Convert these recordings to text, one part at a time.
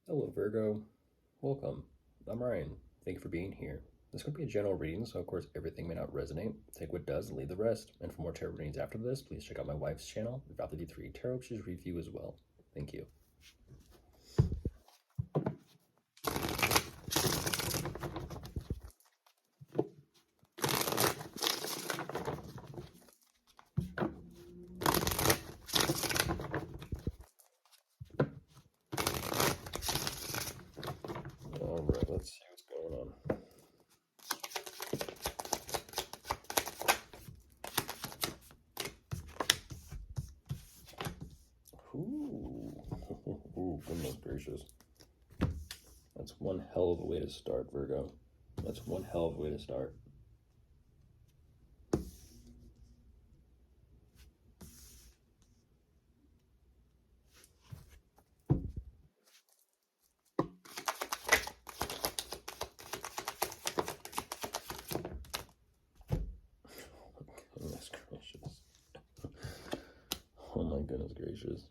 Hello, Virgo. Welcome. I'm Ryan. Thank you for being here. This could be a general reading, so of course everything may not resonate. Take what does and leave the rest. And for more tarot readings after this, please check out my wife's channel, About the D3 Tarot. She's review as well. Thank you. All right, let's see what's going on. Ooh, goodness gracious. That's one hell of a way to start, Virgo. That's one hell of a way to start. Goodness gracious. Oh my goodness gracious.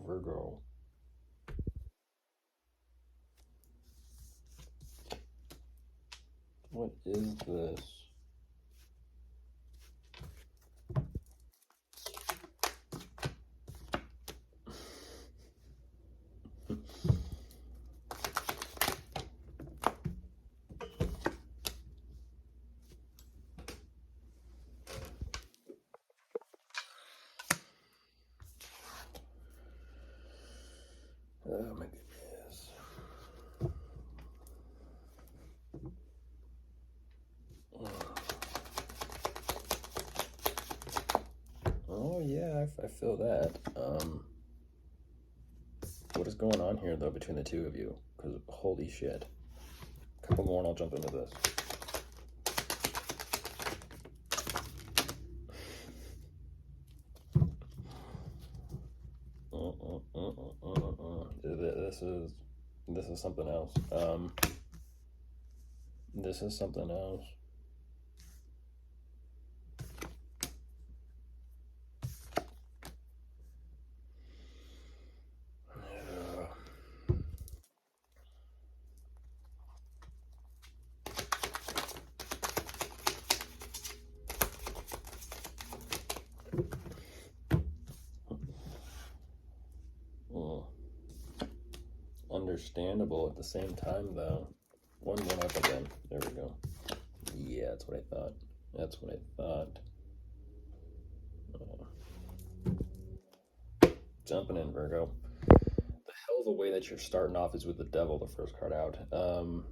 Virgo. What is this? Oh my goodness. Oh yeah, I feel that. What is going on here though between the two of you? Because holy shit. A couple more and I'll jump into this. This is something else. This is something else. Understandable at the same time, though. One more up again. There we go. Yeah, that's what I thought. That's what I thought. Jumping in, Virgo. The hell of the way that you're starting off is with the devil, the first card out.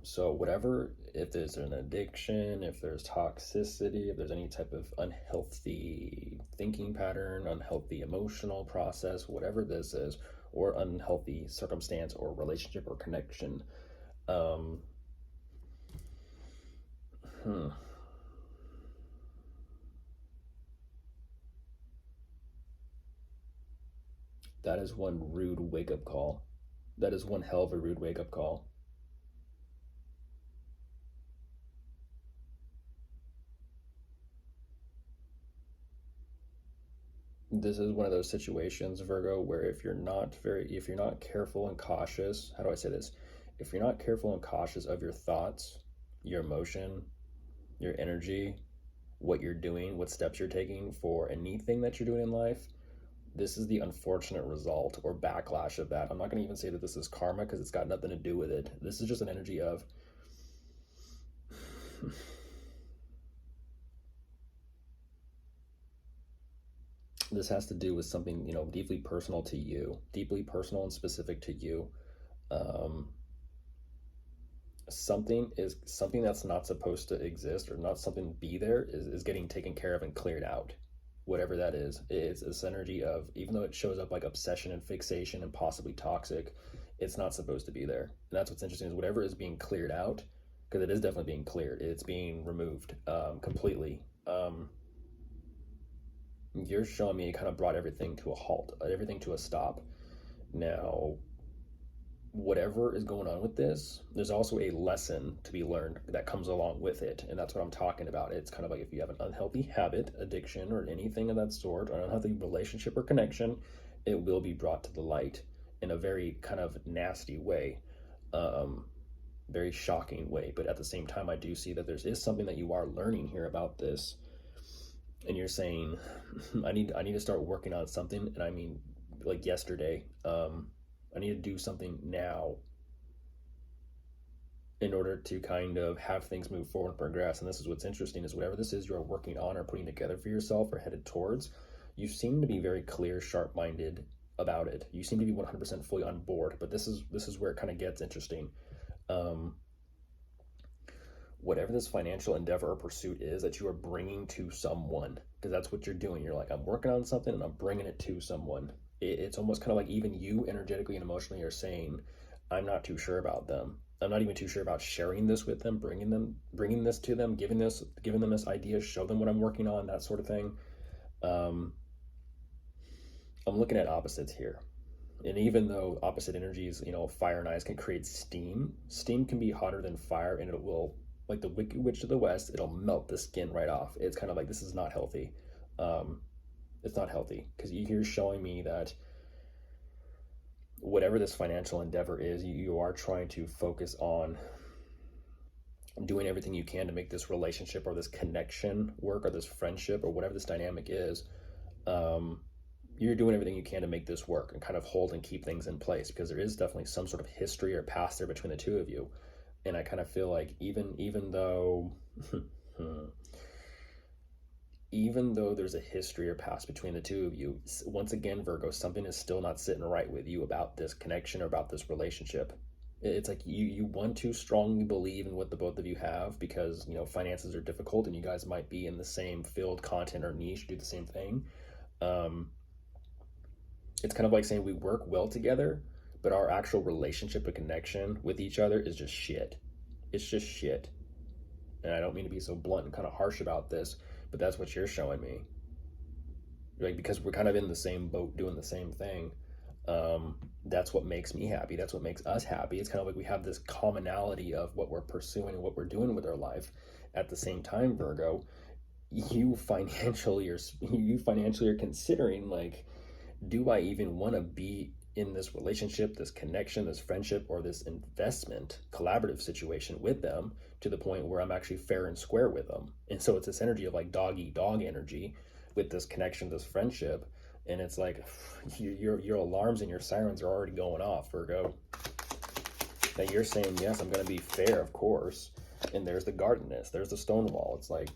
So whatever, if there's an addiction, if there's toxicity, if there's any type of unhealthy thinking pattern, unhealthy emotional process, whatever this is, or unhealthy circumstance or relationship or connection, that is one rude wake-up call. That is one hell of a rude wake-up call. This is one of those situations, Virgo, where if you're not careful and cautious, how do I say this? If you're not careful and cautious of your thoughts, your emotion, your energy, what you're doing, what steps you're taking for anything that you're doing in life, this is the unfortunate result or backlash of that. I'm not going to even say that this is karma because it's got nothing to do with it. This is just an energy of this has to do with something, deeply personal to you, deeply personal and specific to you. Something that's not supposed to exist or not something to be there is getting taken care of and cleared out. Whatever that is, it's this energy of, even though it shows up like obsession and fixation and possibly toxic, it's not supposed to be there. And that's what's interesting, is whatever is being cleared out because it is definitely being cleared. It's being removed completely. You're showing me it kind of brought everything to a halt, everything to a stop. Now, whatever is going on with this, there's also a lesson to be learned that comes along with it. And that's what I'm talking about. It's kind of like if you have an unhealthy habit, addiction, or anything of that sort, or an unhealthy relationship or connection, it will be brought to the light in a very kind of nasty way, very shocking way. But at the same time, I do see that there is something that you are learning here about this. And you're saying, I need to start working on something. And I mean, like yesterday, I need to do something now in order to kind of have things move forward and progress. And this is what's interesting, is whatever this is you're working on or putting together for yourself or headed towards, you seem to be very clear, sharp-minded about it. You seem to be 100% fully on board. But this is where it kind of gets interesting. Whatever this financial endeavor or pursuit is that you are bringing to someone, because that's what you're doing. You're like, I'm working on something and I'm bringing it to someone. It's almost kind of like even you energetically and emotionally are saying, I'm not too sure about them. I'm not even too sure about sharing this with them, bringing this to them, giving them this idea, show them what I'm working on, that sort of thing. I'm looking at opposites here. And even though opposite energies, fire and ice can create steam can be hotter than fire, and it will, like the Wicked Witch of the West, it'll melt the skin right off. It's kind of like, this is not healthy. It's not healthy, because you're showing me that whatever this financial endeavor is, you are trying to focus on doing everything you can to make this relationship or this connection work, or this friendship or whatever this dynamic is. You're doing everything you can to make this work and kind of hold and keep things in place, because there is definitely some sort of history or past there between the two of you. And I kind of feel like even though even though there's a history or past between the two of you, once again, Virgo, something is still not sitting right with you about this connection or about this relationship. It's like you want to strongly believe in what the both of you have, because finances are difficult and you guys might be in the same field, content, or niche, do the same thing. It's kind of like saying we work well together, but our actual relationship and connection with each other is just shit. It's just shit. And I don't mean to be so blunt and kind of harsh about this, but that's what you're showing me. Like, because we're kind of in the same boat doing the same thing. That's what makes me happy. That's what makes us happy. It's kind of like we have this commonality of what we're pursuing and what we're doing with our life. At the same time, Virgo, you financially are considering, like, do I even want to be in this relationship, this connection, this friendship, or this investment, collaborative situation with them, to the point where I'm actually fair and square with them? And so it's this energy of like dog eat dog energy with this connection, this friendship. And it's like your alarms and your sirens are already going off, Virgo. That you're saying, yes, I'm going to be fair, of course. And there's the guardedness, there's the stone wall. It's like,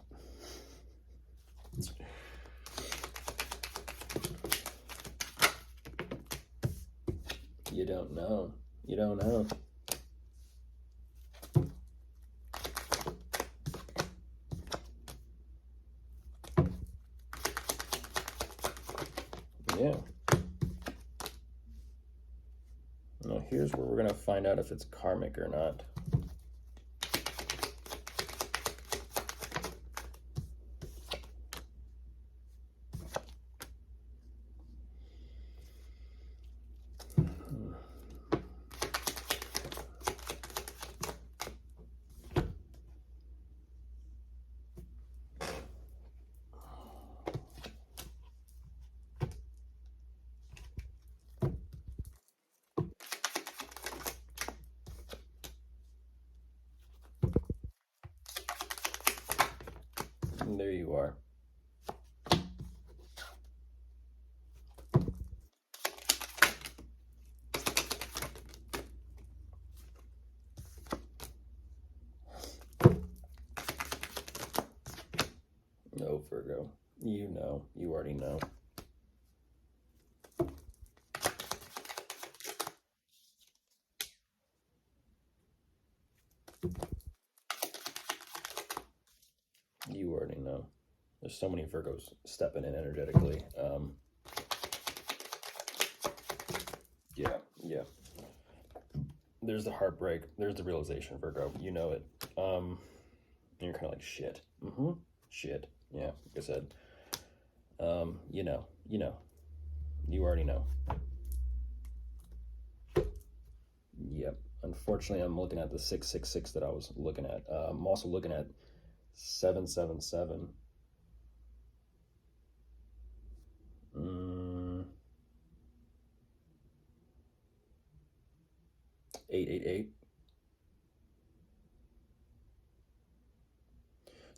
you don't know. You don't know. Yeah. Now here's where we're going to find out if it's karmic or not. And there you are. No, Virgo. You know. You already know. You already know. There's so many Virgos stepping in energetically. Yeah. there's the heartbreak, there's the realization, Virgo. You know it. And you're kind of like, shit. Shit. Yeah, like I said. You know, you already know. Yep. Unfortunately, I'm looking at the 666 that I was looking at. I'm also looking at 777. 888.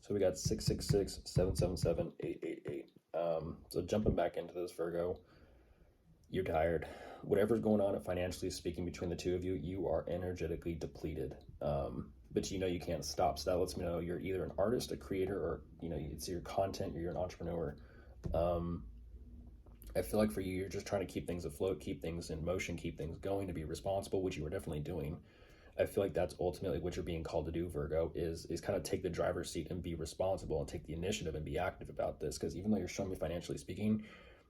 So we got 666, 777, 888. So jumping back into this, Virgo, you're tired. Whatever's going on financially speaking between the two of you, you are energetically depleted. But you know you can't stop. So that lets me know you're either an artist, a creator, or it's your content, or you're an entrepreneur. I feel like for you, you're just trying to keep things afloat, keep things in motion, keep things going, to be responsible, which you are definitely doing. I feel like that's ultimately what you're being called to do, Virgo, is kind of take the driver's seat and be responsible and take the initiative and be active about this. Because even though you're showing me financially speaking,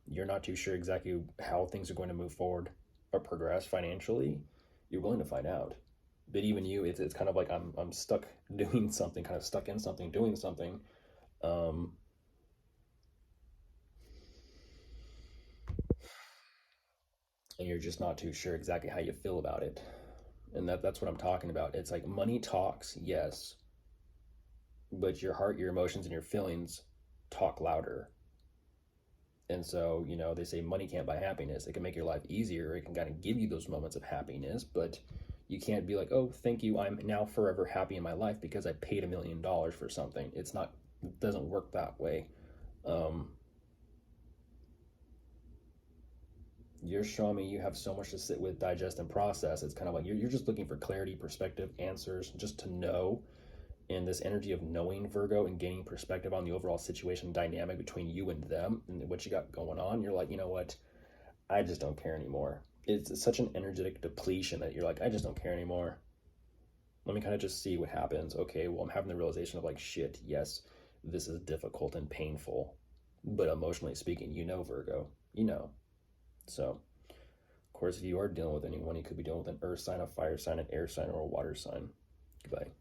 you're not too sure exactly how things are going to move forward or progress financially. You're willing to find out. But even you, it's kind of like I'm stuck doing something, kind of stuck in something, doing something. Um, and you're just not too sure exactly how you feel about it. And that's what I'm talking about. It's like money talks, yes, but your heart, your emotions, and your feelings talk louder. And so, they say money can't buy happiness. It can make your life easier. It can kind of give you those moments of happiness, but you can't be like, oh, thank you. I'm now forever happy in my life because I paid $1 million for something. It doesn't work that way. Um, you're showing me you have so much to sit with, digest, and process. It's kind of like you're just looking for clarity, perspective, answers, just to know. And this energy of knowing, Virgo, and gaining perspective on the overall situation dynamic between you and them and what you got going on, you're like, you know what? I just don't care anymore. It's such an energetic depletion that you're like, I just don't care anymore. Let me kind of just see what happens. Okay, well, I'm having the realization of like, shit, yes, this is difficult and painful. But emotionally speaking, Virgo, you know. So, of course, if you are dealing with anyone, you could be dealing with an earth sign, a fire sign, an air sign, or a water sign. Goodbye.